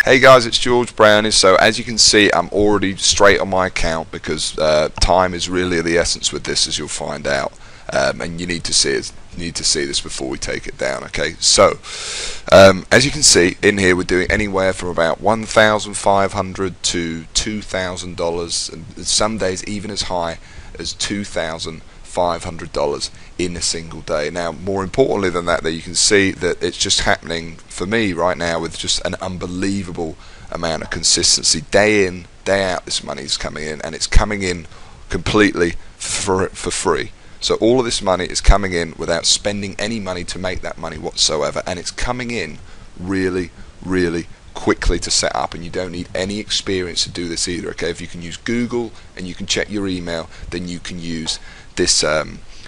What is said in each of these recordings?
Hey guys, it's George Brownie. So as you can see, I'm already straight on my account because time is really the essence with this, as you'll find out. And you need to see it. You need to see this before we take it down. Okay. So as you can see in here, we're doing anywhere from about $1,500 to $2,000, and some days even as high as $2,500 in a single day. Now, more importantly than that, you can see that it's just happening for me right now with just an unbelievable amount of consistency. Day in, day out, this money is coming in, and it's coming in completely for free. So all of this money is coming in without spending any money to make that money whatsoever, and it's coming in really, really quickly to set up, and you don't need any experience to do this either. Okay, if you can use Google and you can check your email, then you can use this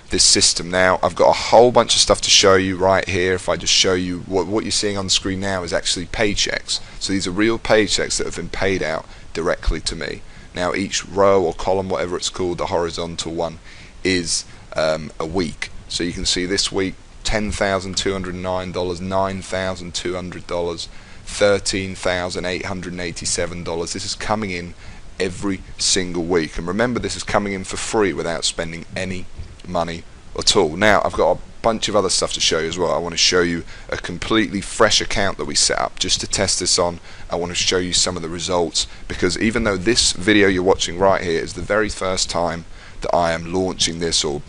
this system. Now I've got a whole bunch of stuff to show you right here. If I just show you what you're seeing on the screen now is actually paychecks. So these are real paychecks that have been paid out directly to me. Now each row or column, whatever it's called, the horizontal one, is a week. So you can see this week $10,209, $9,200, $13,887. This is coming in every single week, and remember, this is coming in for free without spending any money at all. Now I've got a bunch of other stuff to show you as well. I want to show you a completely fresh account that we set up just to test this on. I want to show you some of the results, because even though this video you're watching right here is the very first time that I am launching this or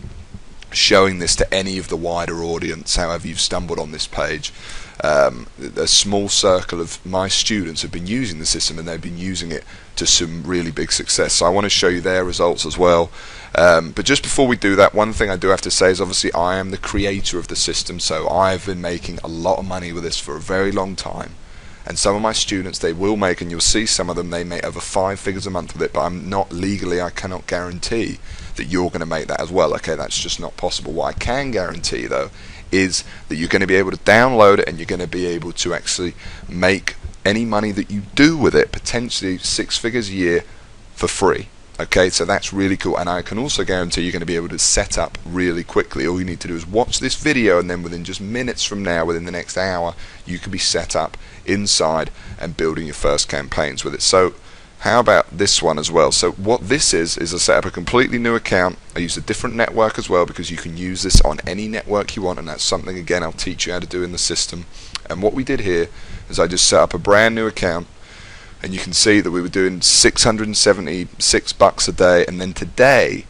showing this to any of the wider audience, however you've stumbled on this page, a small circle of my students have been using the system, and they've been using it to some really big success. So I want to show you their results as well. But just before we do that, one thing I do have to say is obviously I am the creator of the system, so I've been making a lot of money with this for a very long time. And some of my students, they will make, and you'll see some of them, they make over 5 figures a month with it, but I'm not legally, I cannot guarantee that you're going to make that as well. Okay, that's just not possible. What I can guarantee though is that you're going to be able to download it, and you're going to be able to actually make any money that you do with it, potentially 6 figures a year, for free. Okay, so that's really cool, and I can also guarantee you're going to be able to set up really quickly. All you need to do is watch this video, and then within just minutes from now, within the next hour, you can be set up inside and building your first campaigns with it. So how about this one as well? So what this is I set up a completely new account. I use a different network as well, because you can use this on any network you want, and that's something, again, I'll teach you how to do in the system. And what we did here is I just set up a brand new account, and you can see that we were doing $676 a day, and then today,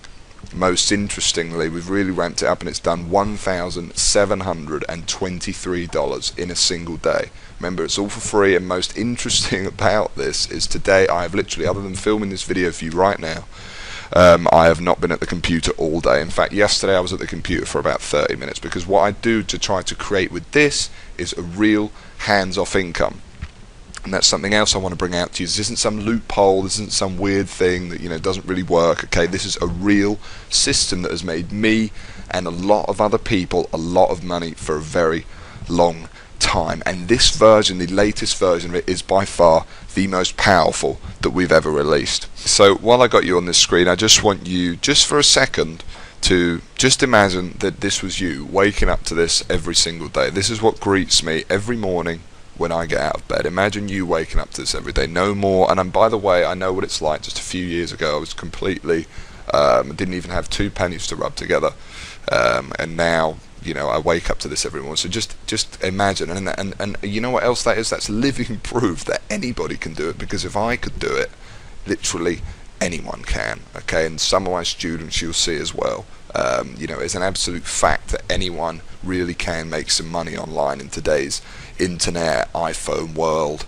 most interestingly, we've really ramped it up, and it's done $1,723 in a single day. Remember, it's all for free, and most interesting about this is today I have literally, other than filming this video for you right now, I have not been at the computer all day. In fact, yesterday I was at the computer for about 30 minutes, because what I do to try to create with this is a real hands-off income. And that's something else I want to bring out to you. This isn't some loophole, this isn't some weird thing that, you know, doesn't really work. Okay, this is a real system that has made me and a lot of other people a lot of money for a very long time. And this version, the latest version of it, is by far the most powerful that we've ever released. So while I got you on this screen, I just want you, just for a second, to just imagine that this was you waking up to this every single day. This is what greets me every morning when I get out of bed. Imagine you waking up to this every day, no more. And by the way, I know what it's like. Just a few years ago, I was completely, didn't even have 2 pennies to rub together, and now, you know, I wake up to this every morning. So just imagine, and you know what else that is? That's living proof that anybody can do it, because if I could do it, literally anyone can. Okay, and some of my students you'll see as well. You know, it's an absolute fact that anyone really can make some money online in today's internet, iPhone world.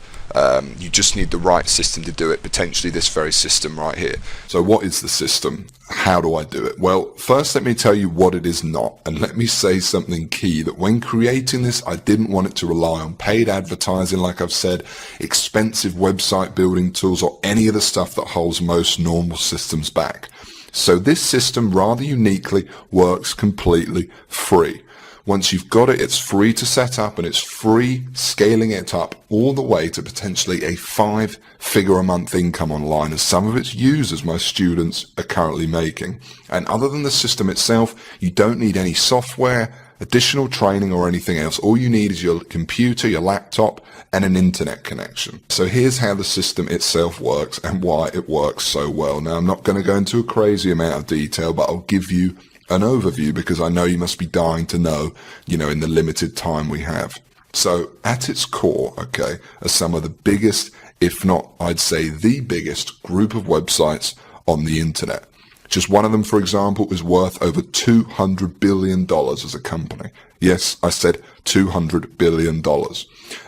You just need the right system to do it, potentially this very system right here. So what is the system? How do I do it? Well, first let me tell you what it is not, and let me say something key, that when creating this, I didn't want it to rely on paid advertising, like I've said, expensive website building tools, or any of the stuff that holds most normal systems back. So this system, rather uniquely, works completely free. Once you've got it, it's free to set up, and it's free scaling it up all the way to potentially a 5-figure-a-month income online, as some of its users, my students, are currently making. And other than the system itself, you don't need any software, additional training or anything else. All you need is your computer, your laptop, and an internet connection. So here's how the system itself works and why it works so well. Now, I'm not going to go into a crazy amount of detail, but I'll give you an overview because I know you must be dying to know, in the limited time we have. So at its core, okay, are some of the biggest, if not, I'd say the biggest group of websites on the internet. Just one of them, for example, is worth over $200 billion as a company. Yes, I said $200 billion.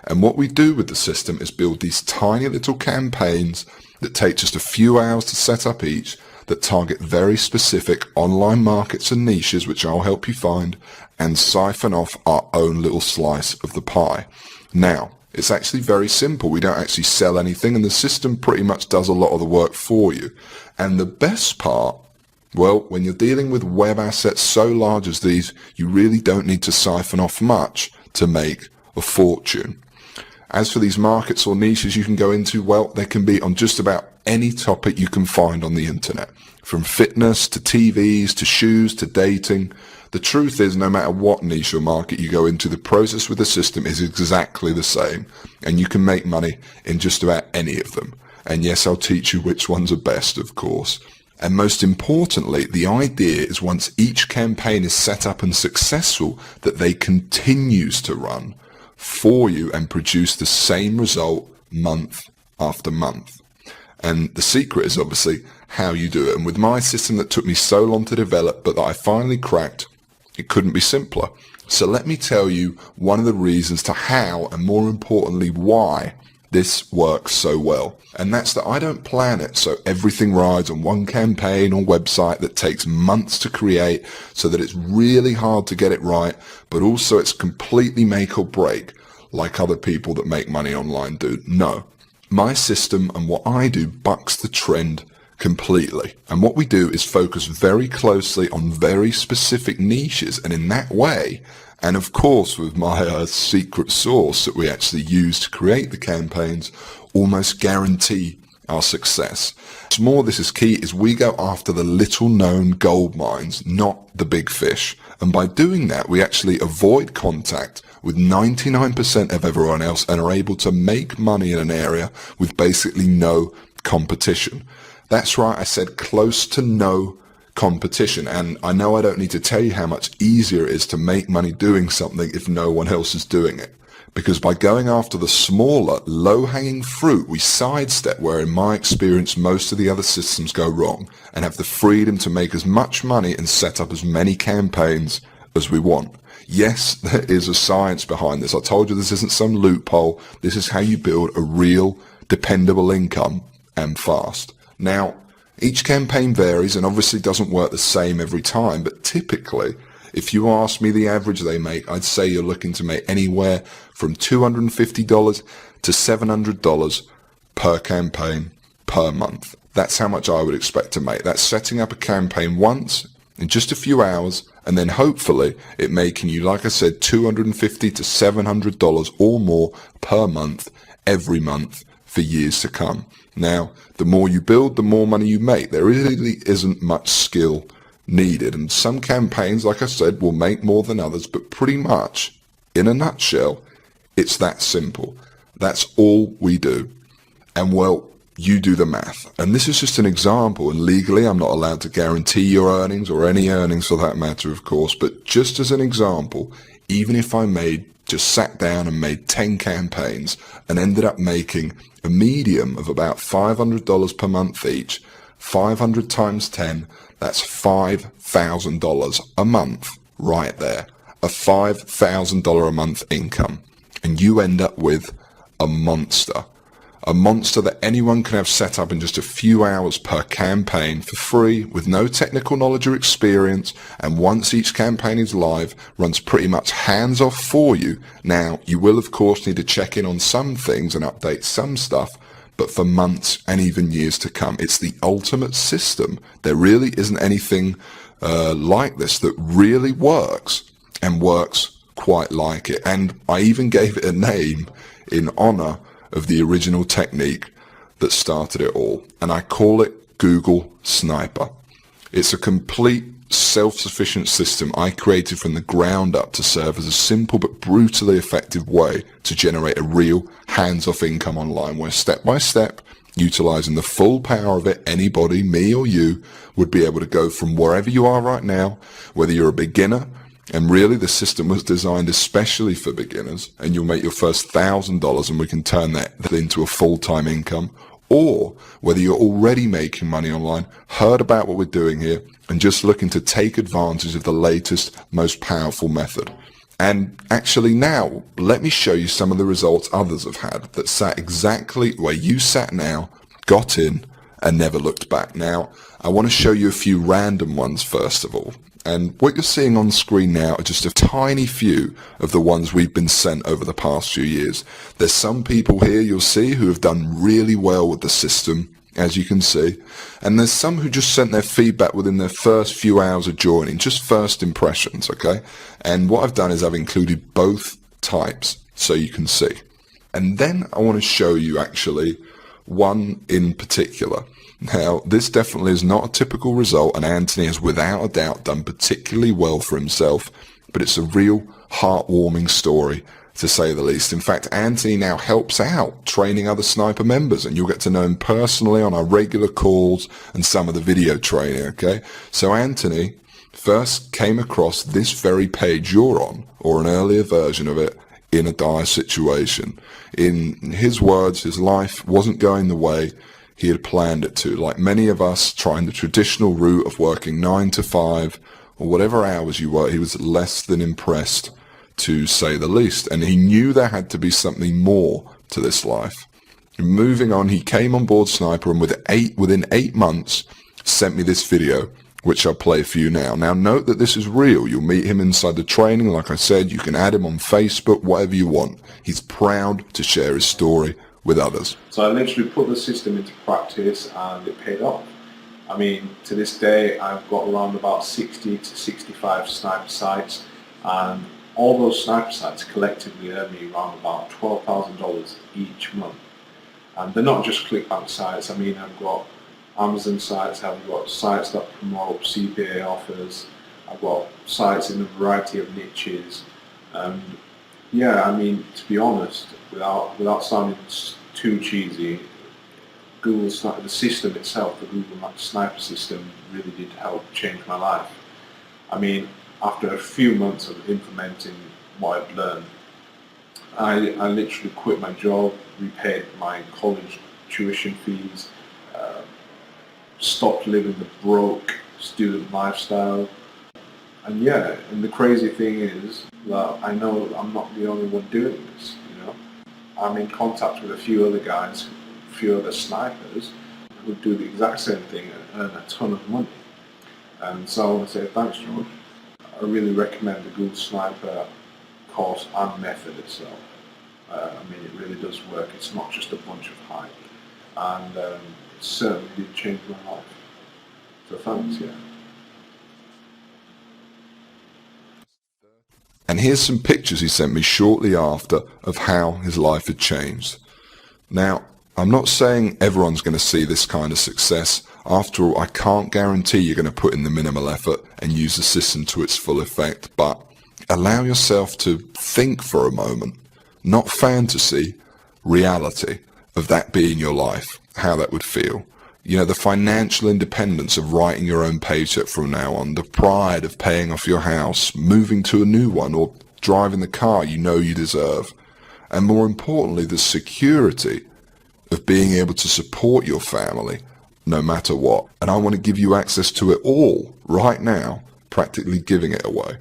And what we do with the system is build these tiny little campaigns that take just a few hours to set up each, that target very specific online markets and niches, which I'll help you find, and siphon off our own little slice of the pie. Now, it's actually very simple. We don't actually sell anything, and the system pretty much does a lot of the work for you. And the best part, well, when you're dealing with web assets so large as these, you really don't need to siphon off much to make a fortune. As for these markets or niches you can go into, well, they can be on just about any topic you can find on the internet. From fitness to TVs to shoes to dating. The truth is, no matter what niche or market you go into, the process with the system is exactly the same. And you can make money in just about any of them. And yes, I'll teach you which ones are best, of course. And most importantly, the idea is once each campaign is set up and successful, that they continues to run for you and produce the same result month after month. And the secret is obviously how you do it. And with my system that took me so long to develop, but that I finally cracked, it couldn't be simpler. So let me tell you one of the reasons to how, and more importantly, why this works so well. And that's that I don't plan it so everything rides on one campaign or website that takes months to create, so that it's really hard to get it right, but also it's completely make or break like other people that make money online do. No. My system and what I do bucks the trend completely. And what we do is focus very closely on very specific niches, and in that way, and of course with my secret sauce that we actually use to create the campaigns, almost guarantee our success. What's more, this is key, is we go after the little known gold mines, not the big fish. And by doing that, we actually avoid contact with 99% of everyone else and are able to make money in an area with basically no competition. That's right, I said close to no competition. And I know I don't need to tell you how much easier it is to make money doing something if no one else is doing it. Because by going after the smaller, low-hanging fruit, we sidestep where, in my experience, most of the other systems go wrong, and have the freedom to make as much money and set up as many campaigns as we want. Yes, there is a science behind this. I told you this isn't some loophole. This is how you build a real, dependable income, and fast. Now, each campaign varies and obviously doesn't work the same every time, but typically, if you ask me the average they make, I'd say you're looking to make anywhere from $250 to $700 per campaign per month. That's how much I would expect to make. That's setting up a campaign once in just a few hours, and then hopefully it making you, like I said, $250 to $700 or more per month, every month for years to come. Now, the more you build, the more money you make. There really isn't much skill needed, and some campaigns, like I said, will make more than others, but pretty much, in a nutshell, it's that simple. That's all we do. And well, you do the math. And this is just an example, and legally I'm not allowed to guarantee your earnings, or any earnings for that matter, of course, but just as an example, even if I just sat down and made 10 campaigns and ended up making a medium of about $500 per month each, 500 times 10, that's $5,000 a month right there. A $5,000 a month income. And you end up with a monster. A monster that anyone can have set up in just a few hours per campaign for free, with no technical knowledge or experience, and once each campaign is live, runs pretty much hands off for you. Now, you will of course need to check in on some things and update some stuff, but for months and even years to come. It's the ultimate system. There really isn't anything like this that really works, and works quite like it. And I even gave it a name in honor of the original technique that started it all, and I call it Gsniper. It's a complete self-sufficient system I created from the ground up to serve as a simple but brutally effective way to generate a real hands-off income online, where step by step, utilizing the full power of it, anybody, me or you, would be able to go from wherever you are right now, whether you're a beginner, and really the system was designed especially for beginners, and you'll make your first $1,000 and we can turn that into a full-time income, or whether you're already making money online, heard about what we're doing here, and just looking to take advantage of the latest, most powerful method. And actually now, let me show you some of the results others have had that sat exactly where you sat now, got in, and never looked back. Now, I want to show you a few random ones first of all. And what you're seeing on screen now are just a tiny few of the ones we've been sent over the past few years. There's some people here you'll see who have done really well with the system, as you can see. And there's some who just sent their feedback within their first few hours of joining, just first impressions, okay? And what I've done is I've included both types so you can see. And then I want to show you actually one in particular. Now, this definitely is not a typical result, and Anthony has without a doubt done particularly well for himself, but it's a real heartwarming story, to say the least. In fact, Anthony now helps out training other sniper members, and you'll get to know him personally on our regular calls and some of the video training, okay? So Anthony first came across this very page you're on, or an earlier version of it, in a dire situation. In his words, his life wasn't going the way he had planned it to. Like many of us trying the traditional route of working 9 to 5 or whatever hours you work, he was less than impressed, to say the least. And he knew there had to be something more to this life. Moving on, he came on board Sniper, and within 8 months sent me this video, which I'll play for you now. Now note that this is real. You'll meet him inside the training. Like I said, you can add him on Facebook, whatever you want. He's proud to share his story with others. So I literally put the system into practice and it paid off. I mean, to this day I've got around about 60 to 65 sniper sites, and all those sniper sites collectively earn me around about $12,000 each month. And they're not just clickbank sites. I mean, I've got Amazon sites, I've got sites that promote CPA offers, I've got sites in a variety of niches. Yeah, I mean, to be honest, without sounding too cheesy, the system itself, the Google Sniper system, really did help change my life. I mean, after a few months of implementing what I've learned, I literally quit my job, repaid my college tuition fees, stopped living the broke student lifestyle. And yeah, and the crazy thing is that I know I'm not the only one doing this, you know. I'm in contact with a few other guys, a few other snipers who do the exact same thing and earn a ton of money. And so I want to say thanks, George. I really recommend the Google Sniper course and method itself. I mean, it really does work. It's not just a bunch of hype. And it certainly did change my life. So thanks, yeah. And here's some pictures he sent me shortly after of how his life had changed. Now, I'm not saying everyone's going to see this kind of success. After all, I can't guarantee you're going to put in the minimal effort and use the system to its full effect, but allow yourself to think for a moment, not fantasy, reality of that being your life, how that would feel. You know, the financial independence of writing your own paycheck from now on, the pride of paying off your house, moving to a new one, or driving the car you know you deserve. And more importantly, the security of being able to support your family no matter what. And I want to give you access to it all right now, practically giving it away.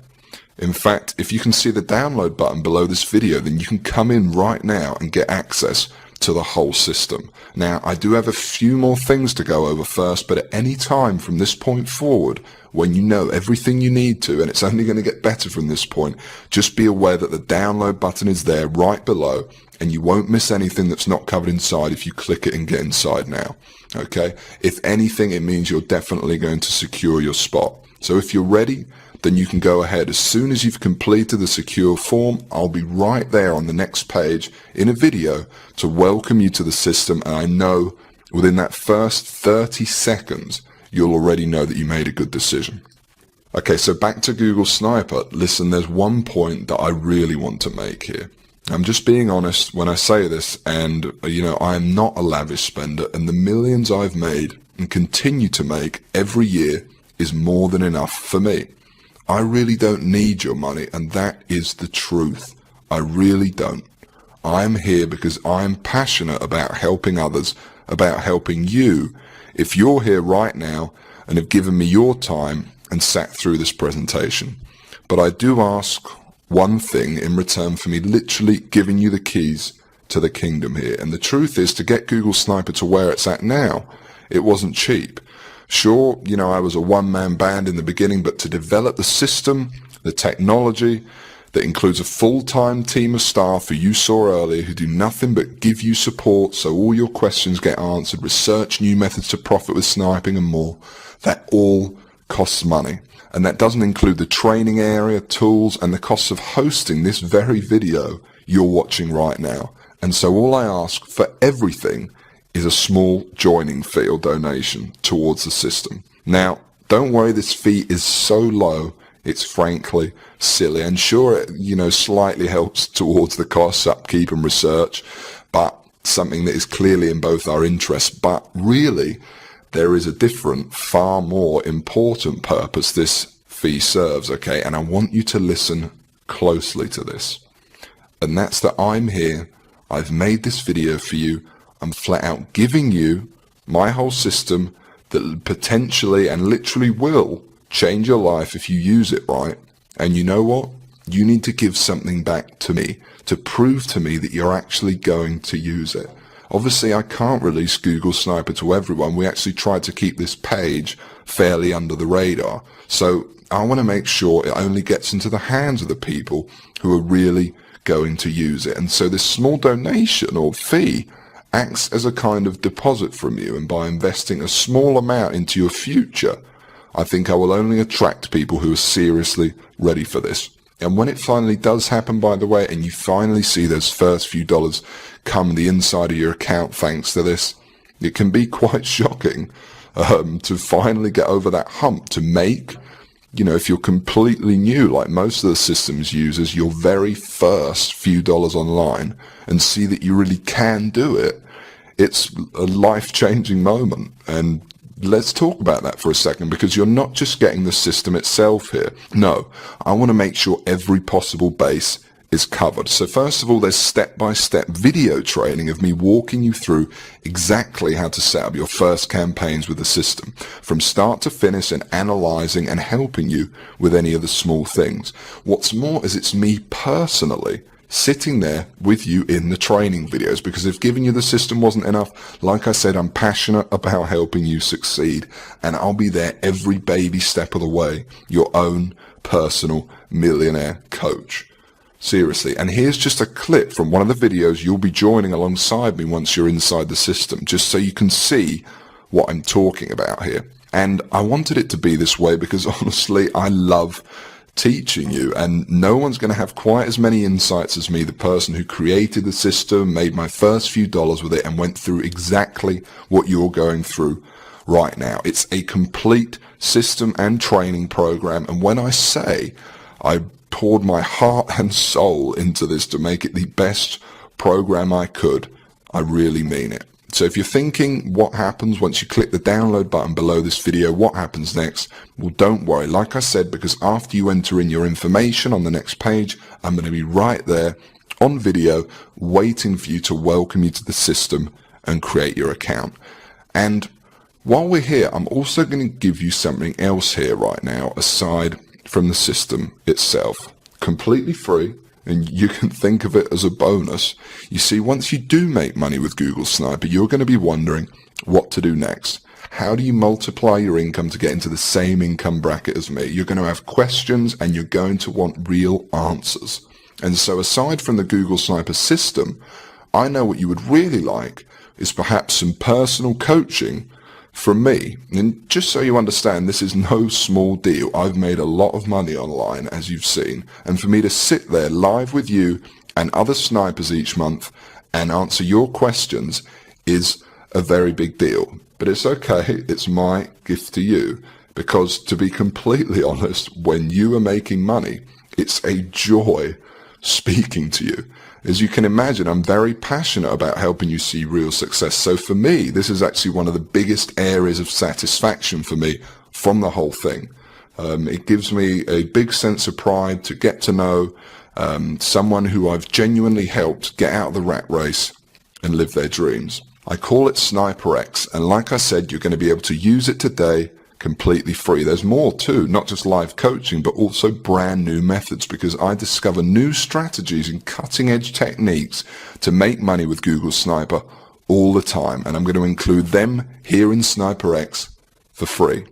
In fact, if you can see the download button below this video, then you can come in right now and get access to the whole system. Now, I do have a few more things to go over first, but at any time from this point forward, when you know everything you need to, and it's only going to get better from this point, just be aware that the download button is there right below, and you won't miss anything that's not covered inside if you click it and get inside now. Okay? If anything, it means you're definitely going to secure your spot. So if you're ready, then you can go ahead. As soon as you've completed the secure form, I'll be right there on the next page in a video to welcome you to the system, and I know within that first 30 seconds, you'll already know that you made a good decision. Okay, so back to Google Sniper. Listen, there's one point that I really want to make here. I'm just being honest when I say this, and, I am not a lavish spender, and the millions I've made and continue to make every year is more than enough for me. I really don't need your money, and that is the truth. I really don't. I'm here because I'm passionate about helping others, about helping you. If you're here right now and have given me your time and sat through this presentation. But I do ask one thing in return for me literally giving you the keys to the kingdom here. And the truth is, to get Google Sniper to where it's at now, it wasn't cheap. Sure, I was a one-man band in the beginning, but to develop the system, the technology, that includes a full-time team of staff who you saw earlier who do nothing but give you support so all your questions get answered, research new methods to profit with sniping and more, that all costs money. And that doesn't include the training area, tools, and the costs of hosting this very video you're watching right now. And so all I ask for everything is a small joining fee or donation towards the system. Now, don't worry, this fee is so low, it's frankly silly. And sure, it, slightly helps towards the costs, upkeep and research, but something that is clearly in both our interests. But really, there is a different, far more important purpose this fee serves, okay? And I want you to listen closely to this. And that's that I'm here, I've made this video for you, I'm flat out giving you my whole system that potentially and literally will change your life if you use it right. And you know what? You need to give something back to me to prove to me that you're actually going to use it. Obviously, I can't release Google Sniper to everyone. We actually tried to keep this page fairly under the radar. So I want to make sure it only gets into the hands of the people who are really going to use it. And so this small donation or fee acts as a kind of deposit from you. And by investing a small amount into your future, I think I will only attract people who are seriously ready for this. And when it finally does happen, by the way, and you finally see those first few dollars come the inside of your account thanks to this, it can be quite shocking to finally get over that hump, to make, if you're completely new, like most of the systems users, your very first few dollars online and see that you really can do it. It's a life-changing moment. And let's talk about that for a second, because you're not just getting the system itself here. No, I want to make sure every possible base is covered. So first of all, there's step-by-step video training of me walking you through exactly how to set up your first campaigns with the system, from start to finish, and analyzing and helping you with any of the small things. What's more is it's me personally sitting there with you in the training videos, because if giving you the system wasn't enough, like I said, I'm passionate about helping you succeed, and I'll be there every baby step of the way, your own personal millionaire coach. Seriously. And here's just a clip from one of the videos you'll be joining alongside me once you're inside the system, just so you can see what I'm talking about here. And I wanted it to be this way because honestly, I love teaching you, and no one's going to have quite as many insights as me, the person who created the system, made my first few dollars with it, and went through exactly what you're going through right now. It's a complete system and training program, and when I say I poured my heart and soul into this to make it the best program I could, I really mean it. So if you're thinking what happens once you click the download button below this video, what happens next? Well, don't worry. Like I said, because after you enter in your information on the next page, I'm going to be right there on video waiting for you to welcome you to the system and create your account. And while we're here, I'm also going to give you something else here right now, aside from the system itself, completely free, and you can think of it as a bonus. You see, once you do make money with Google Sniper, you're going to be wondering what to do next. How do you multiply your income to get into the same income bracket as me? You're going to have questions, and you're going to want real answers. And so aside from the Google Sniper system, I know what you would really like is perhaps some personal coaching from me. And just so you understand, this is no small deal. I've made a lot of money online, as you've seen, and for me to sit there live with you and other snipers each month and answer your questions is a very big deal. But it's okay, it's my gift to you. Because to be completely honest, when you are making money, it's a joy speaking to you. As you can imagine, I'm very passionate about helping you see real success. So for me, this is actually one of the biggest areas of satisfaction for me from the whole thing. It gives me a big sense of pride to get to know someone who I've genuinely helped get out of the rat race and live their dreams. I call it Sniper X, and like I said, you're going to be able to use it today completely free. There's more too, not just live coaching, but also brand new methods, because I discover new strategies and cutting edge techniques to make money with Google Sniper all the time. And I'm going to include them here in Sniper X for free.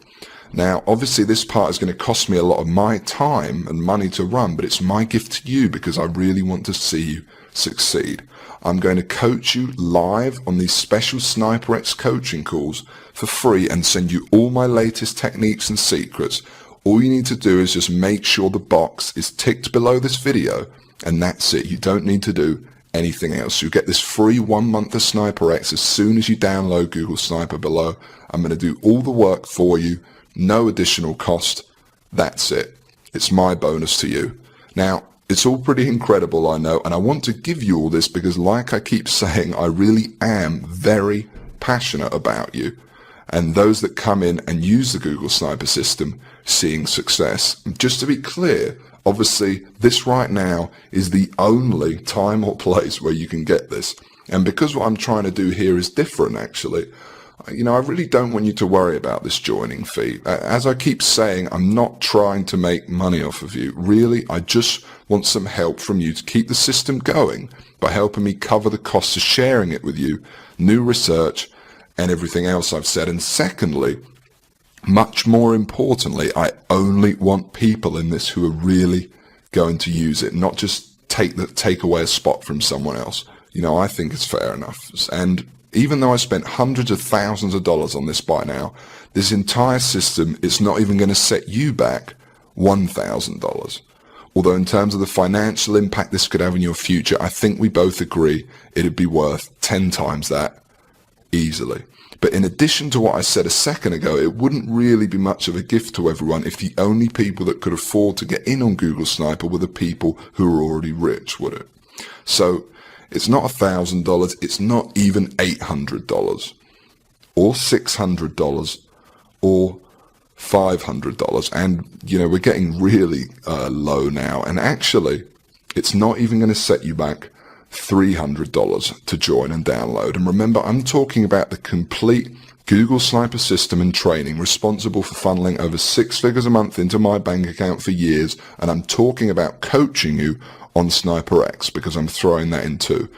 Now, obviously this part is going to cost me a lot of my time and money to run, but it's my gift to you because I really want to see you succeed. I'm going to coach you live on these special Sniper X coaching calls for free and send you all my latest techniques and secrets. All you need to do is just make sure the box is ticked below this video, and that's it. You don't need to do anything else. You get this free 1 month of Sniper X as soon as you download Google Sniper below. I'm going to do all the work for you. No additional cost. That's it. It's my bonus to you. Now, it's all pretty incredible, I know, and I want to give you all this because, like I keep saying, I really am very passionate about you and those that come in and use the Google Sniper system seeing success. Just to be clear, obviously, this right now is the only time or place where you can get this. And because what I'm trying to do here is different, actually, I really don't want you to worry about this joining fee. As I keep saying, I'm not trying to make money off of you. Really, I just want some help from you to keep the system going by helping me cover the costs of sharing it with you, new research, and everything else I've said. And secondly, much more importantly, I only want people in this who are really going to use it, not just take away a spot from someone else. I think it's fair enough. And even though I spent hundreds of thousands of dollars on this by now, this entire system is not even going to set you back $1,000. Although in terms of the financial impact this could have in your future, I think we both agree it'd be worth 10 times that easily. But in addition to what I said a second ago, it wouldn't really be much of a gift to everyone if the only people that could afford to get in on Google Sniper were the people who are already rich, would it? So it's not $1,000, it's not even $800 or $600 or $500. And, we're getting really low now. And actually, it's not even going to set you back $300 to join and download. And remember, I'm talking about the complete Google Sniper system and training responsible for funneling over 6 figures a month into my bank account for years. And I'm talking about coaching you on Sniper X because I'm throwing that in too.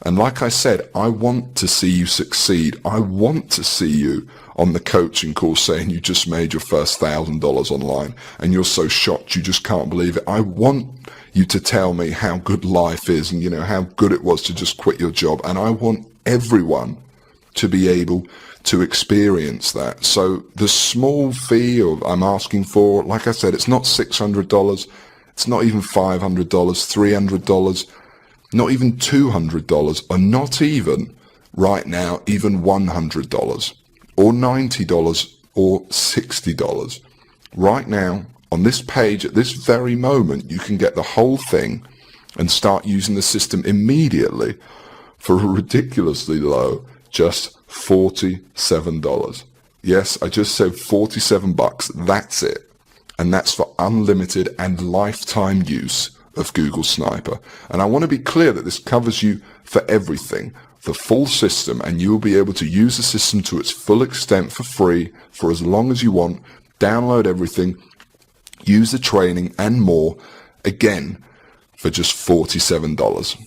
And like I said, I want to see you succeed. I want to see you on the coaching call saying you just made your first $1,000 online and you're so shocked you just can't believe it. I want you to tell me how good life is and how good it was to just quit your job. And I want everyone to be able to experience that. So the small fee I'm asking for, like I said, it's not $600. It's not even $500, $300, not even $200, or not even, right now, even $100, or $90, or $60. Right now, on this page, at this very moment, you can get the whole thing and start using the system immediately for a ridiculously low, just $47. Yes, I just said $47, that's it. And that's for unlimited and lifetime use of Google Sniper. And I want to be clear that this covers you for everything, the full system, and you will be able to use the system to its full extent for free for as long as you want, download everything, use the training and more, again, for just $47.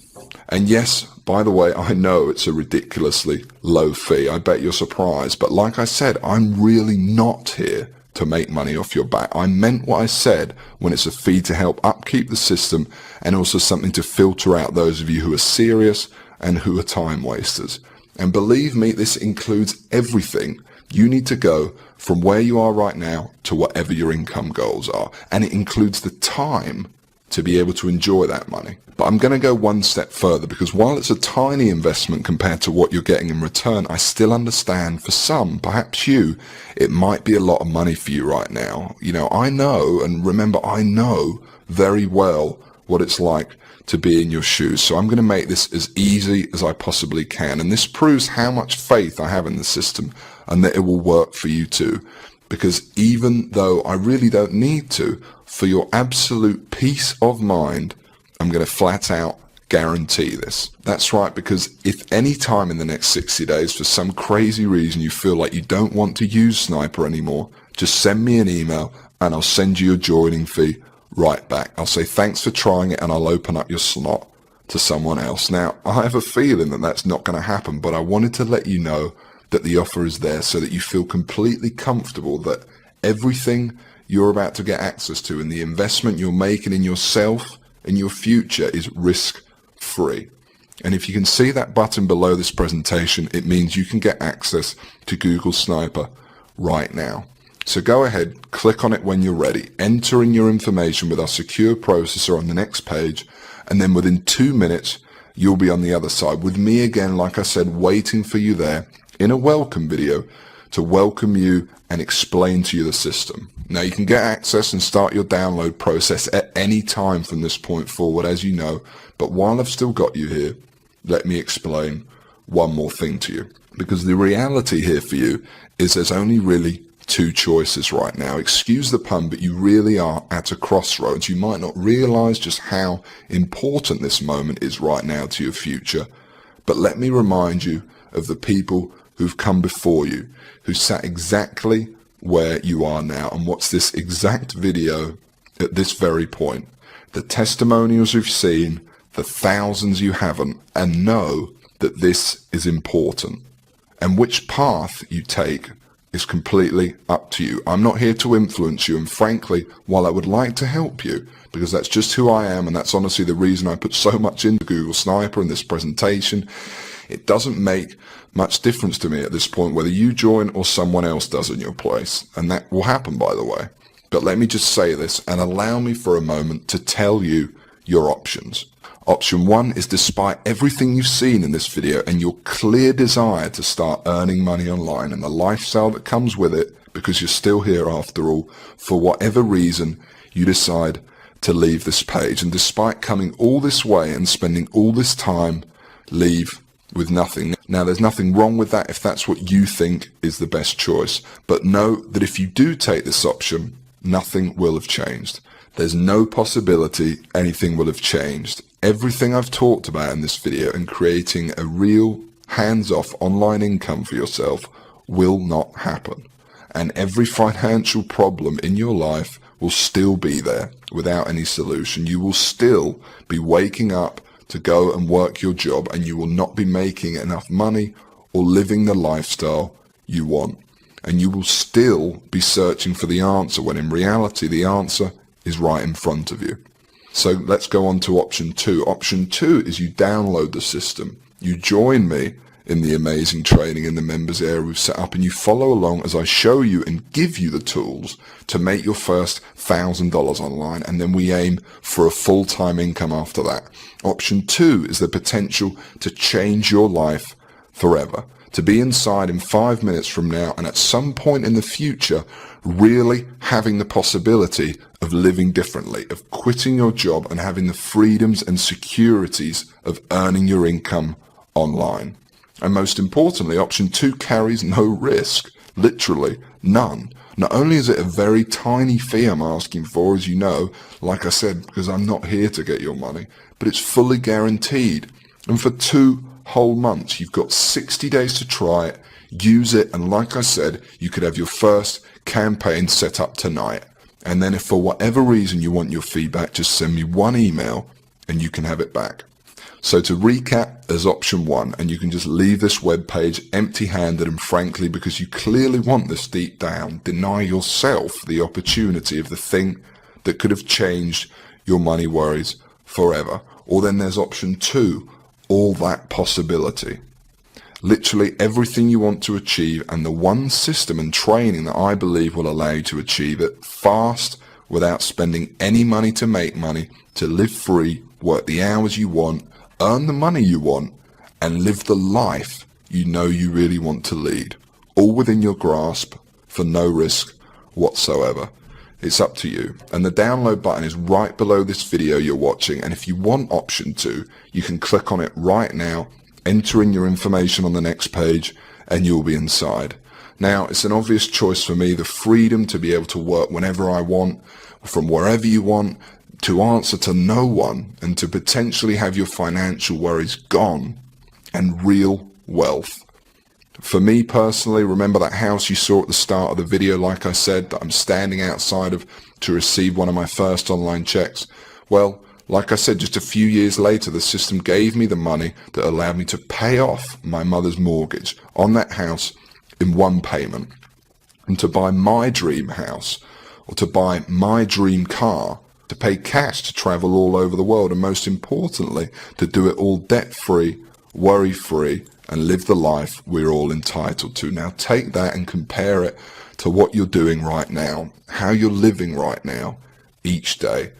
And yes, by the way, I know it's a ridiculously low fee. I bet you're surprised. But like I said, I'm really not here to make money off your back. I meant what I said when it's a fee to help upkeep the system and also something to filter out those of you who are serious and who are time wasters. And believe me, this includes everything you need to go from where you are right now to whatever your income goals are. And it includes the time to be able to enjoy that money. But I'm going to go one step further, because while it's a tiny investment compared to what you're getting in return, I still understand for some, perhaps you, it might be a lot of money for you right now. You know, I know, and remember, I know very well what it's like to be in your shoes. So I'm going to make this as easy as I possibly can. And this proves how much faith I have in the system and that it will work for you too. Because even though I really don't need to, for your absolute peace of mind, I'm going to flat out guarantee this. That's right, because if any time in the next 60 days, for some crazy reason, you feel like you don't want to use Gsniper anymore, just send me an email and I'll send you your joining fee right back. I'll say thanks for trying it and I'll open up your slot to someone else. Now, I have a feeling that that's not going to happen, but I wanted to let you know that the offer is there so that you feel completely comfortable that everything you're about to get access to and the investment you're making in yourself and your future is risk-free. And if you can see that button below this presentation, it means you can get access to Google Gsniper right now. So go ahead, click on it when you're ready, enter in your information with our secure processor on the next page, and then within 2 minutes, you'll be on the other side with me again, like I said, waiting for you there in a welcome video to welcome you and explain to you the system. Now you can get access and start your download process at any time from this point forward, as you know, but while I've still got you here, let me explain one more thing to you. Because the reality here for you is there's only really two choices right now. Excuse the pun, but you really are at a crossroads. You might not realize just how important this moment is right now to your future, but let me remind you of the people who've come before you, who sat exactly where you are now and watch this exact video at this very point. The testimonials you've seen, the thousands you haven't, and know that this is important. And which path you take is completely up to you. I'm not here to influence you, and frankly, while I would like to help you, because that's just who I am, and that's honestly the reason I put so much into Google Gsniper in this presentation, it doesn't make much difference to me at this point whether you join or someone else does in your place. And that will happen, by the way. But let me just say this and allow me for a moment to tell you your options. Option 1 is, despite everything you've seen in this video and your clear desire to start earning money online and the lifestyle that comes with it, because you're still here after all, for whatever reason, you decide to leave this page. And despite coming all this way and spending all this time, leave with nothing. Now, there's nothing wrong with that if that's what you think is the best choice. But know that if you do take this option, nothing will have changed. There's no possibility anything will have changed. Everything I've talked about in this video and creating a real hands-off online income for yourself will not happen. And every financial problem in your life will still be there without any solution. You will still be waking up to go and work your job, and you will not be making enough money or living the lifestyle you want. And you will still be searching for the answer when in reality the answer is right in front of you. So let's go on to option 2. Option 2 is you download the system. You join me in the amazing training in the members area we've set up, and you follow along as I show you and give you the tools to make your first $1,000 online, and then we aim for a full-time income after that. Option 2 is the potential to change your life forever, to be inside in 5 minutes from now and at some point in the future really having the possibility of living differently, of quitting your job and having the freedoms and securities of earning your income online. And most importantly, option 2 carries no risk, literally none. Not only is it a very tiny fee I'm asking for, as you know, like I said, because I'm not here to get your money, but it's fully guaranteed. And for 2 whole months, you've got 60 days to try it, use it, and like I said, you could have your first campaign set up tonight. And then if for whatever reason you want your feedback, just send me one email and you can have it back. So to recap, there's option 1, and you can just leave this web page empty-handed, and frankly, because you clearly want this deep down, deny yourself the opportunity of the thing that could have changed your money worries forever. Or then there's option 2, all that possibility. Literally everything you want to achieve, and the one system and training that I believe will allow you to achieve it fast, without spending any money to make money, to live free, work the hours you want, earn the money you want, and live the life you know you really want to lead, all within your grasp for no risk whatsoever. It's up to you. And the download button is right below this video you're watching, and if you want option 2, you can click on it right now, enter in your information on the next page, and you'll be inside. Now, it's an obvious choice for me, the freedom to be able to work whenever I want, from wherever you want, to answer to no one, and to potentially have your financial worries gone, and real wealth. For me personally, remember that house you saw at the start of the video, like I said, that I'm standing outside of to receive one of my first online checks? Well, like I said, just a few years later, the system gave me the money that allowed me to pay off my mother's mortgage on that house in one payment, and to buy my dream house, or to buy my dream car, to pay cash to travel all over the world, and most importantly, to do it all debt-free, worry-free, and live the life we're all entitled to. Now take that and compare it to what you're doing right now, how you're living right now, each day.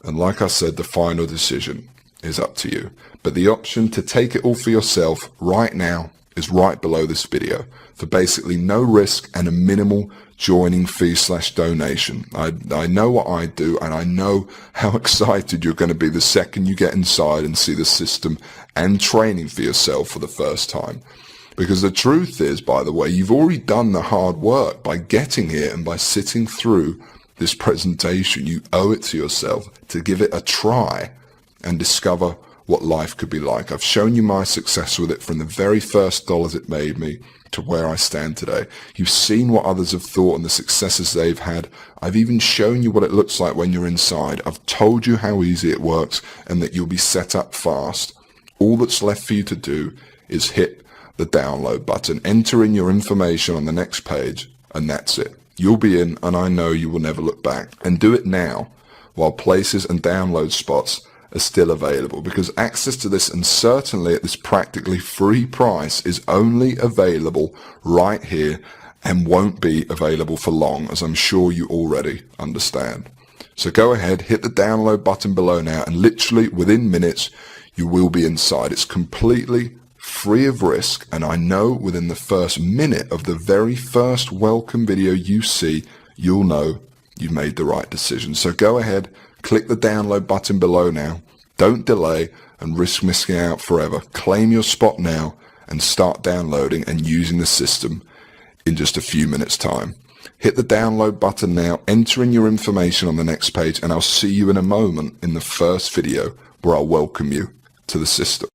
And like I said, the final decision is up to you. But the option to take it all for yourself right now is right below this video, for basically no risk and a minimal joining fee/donation. I know what I do, and I know how excited you're going to be the second you get inside and see the system and training for yourself for the first time. Because the truth is, by the way, you've already done the hard work by getting here and by sitting through this presentation. You owe it to yourself to give it a try and discover what life could be like. I've shown you my success with it from the very first dollars it made me to where I stand today. You've seen what others have thought and the successes they've had. I've even shown you what it looks like when you're inside. I've told you how easy it works and that you'll be set up fast. All that's left for you to do is hit the download button, enter in your information on the next page, and that's it. You'll be in, and I know you will never look back. And do it now, while places and download spots are still available, because access to this, and certainly at this practically free price, is only available right here and won't be available for long, as I'm sure you already understand. So go ahead, hit the download button below now, and literally within minutes you will be inside. It's completely free of risk, and I know within the first minute of the very first welcome video you see, you'll know you've made the right decision. So go ahead, click the download button below now. Don't delay and risk missing out forever. Claim your spot now and start downloading and using the system in just a few minutes' time. Hit the download button now, enter in your information on the next page, and I'll see you in a moment in the first video where I'll welcome you to the system.